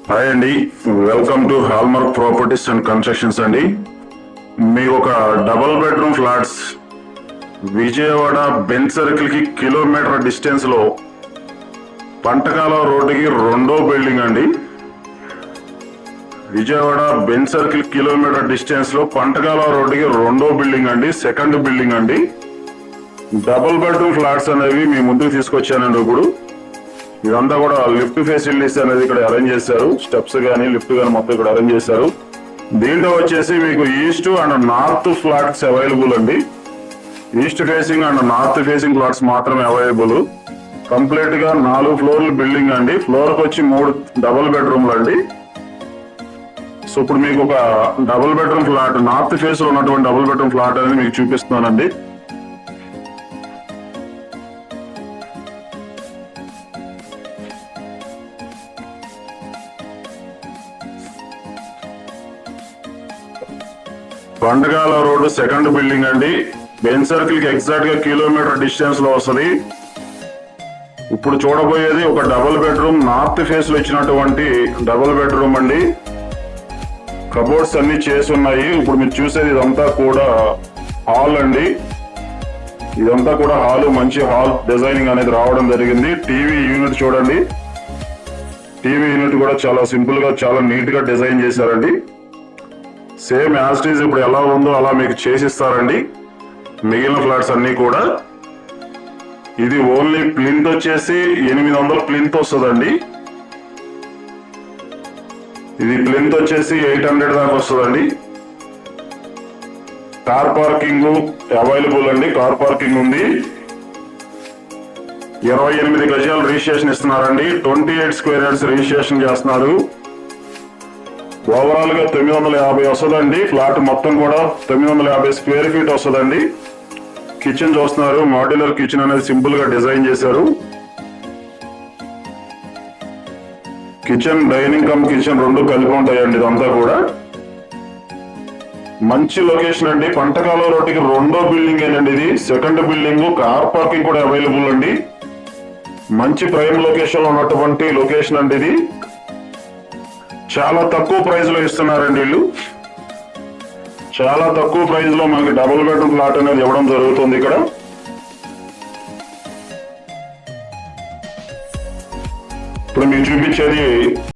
Hi అండి, welcome to Hallmark Properties and Constructions అండి. మీకు ఒక double bedroom flats Vijayawada Benz Circle కి కిలోమీటర్ డిస్టెన్స్ లో పంటకాల రోడ్డుకి రెండో బిల్డింగ్ అండి. Vijayawada Benz Circle kilometre distance లో పంటకాల రోడ్డుకి రెండో బిల్డింగ్ అండి, సెకండ్ బిల్డింగ్ అండి. డబుల్ బెడ్రూమ్ ఫ్లాట్స్ అనేవి మీ ముందుకు తీసుకొచ్చానండి. ఇప్పుడు ఇదంతా కూడా లిఫ్ట్ ఫెసిలిటీస్ అనేది ఇక్కడ అరేంజ్ చేశారు. స్టెప్స్ కానీ లిఫ్ట్ కానీ మొత్తం ఇక్కడ అరేంజ్ చేశారు. దీంట్లో వచ్చేసి మీకు east and north flats available అండి. East facing and north facing flats మాత్రమే అవైలబుల్. కంప్లీట్ గా 4 ఫ్లోర్ల బిల్డింగ్ అండి. ఫ్లోర్ కి వచ్చి 3 డబుల్ బెడ్రూమ్లు అండి. సో ఇప్పుడు మీకు ఒక double bedroom flat, north face లో ఉన్నటువంటి డబుల్ బెడ్రూమ్ ఫ్లాట్ అనేది మీకు చూపిస్తున్నానండి. పంటకాల రోడ్డు సెకండ్ బిల్డింగ్ అండి. బెంచ్ సర్కిల్ కి ఎగ్జాక్ట్ గా కిలోమీటర్ డిస్టెన్స్ లో వస్తుంది. ఇప్పుడు చూడబోయేది ఒక డబుల్ బెడ్రూమ్, నార్త్ ఫేస్ లో ఇచ్చినటువంటి డబుల్ బెడ్రూమ్ అండి. కబోర్డ్స్ అన్ని చేసి ఉన్నాయి. ఇప్పుడు మీరు చూసేది ఇదంతా కూడా హాల్ అండి. ఇదంతా కూడా హాల్, మంచి హాల్ డిజైనింగ్ అనేది రావడం జరిగింది. టీవీ యూనిట్ చూడండి. టీవీ యూనిట్ కూడా చాలా సింపుల్ గా, చాలా నీట్ గా డిజైన్ చేశారండి. సేమ్ యాజ్ ఇట్ ఈజ్ ఇప్పుడు ఎలా ఉందో అలా మీకు చేసిస్తారండి. మిగిలిన ఫ్లాట్స్ అన్ని కూడా. ఇది ఓన్లీ ప్లింత్ వచ్చేసి 800 ప్లింత్ వస్తుందండి. ఇది ప్లింత్ వచ్చేసి 800 దాకా వస్తుందండి. కార్ పార్కింగ్ అవైలబుల్ అండి. కార్ పార్కింగ్ ఉంది. 28 గజాలు రిజిస్ట్రేషన్ ఇస్తున్నారండి. 28 స్క్వేర్ యార్డ్స్ రిజిస్ట్రేషన్ చేస్తున్నారు. ఓవరాల్ గా 950 వస్తుందండి. ఫ్లాట్ మొత్తం కూడా 950 స్క్వేర్ ఫీట్ వస్తుందండి. కిచెన్ చూస్తున్నారు. మాడ్యులర్ కిచెన్ అనేది సింపుల్ గా డిజైన్ చేశారు. కిచెన్, డైనింగ్ కమ్ కిచెన్ రెండు కలిపి ఉంటాయండి. ఇదంతా కూడా మంచి లొకేషన్ అండి. పంటకాల రోడ్డుకి రెండో బిల్డింగ్ ఏనండి ఇది. సెకండ్ బిల్డింగ్, కార్ పార్కింగ్ కూడా అవైలబుల్ అండి. మంచి ప్రైమ్ లొకేషన్ లో ఉన్నటువంటి లొకేషన్ అండి ఇది. చాలా తక్కువ ప్రైస్ లో ఇస్తున్నారండి వీళ్ళు. చాలా తక్కువ ప్రైస్ లో మనకి డబుల్ బెడ్రూమ్ ఫ్లాట్ అనేది ఇవ్వడం జరుగుతుంది ఇక్కడ. ఇప్పుడు మీకు చూపించేది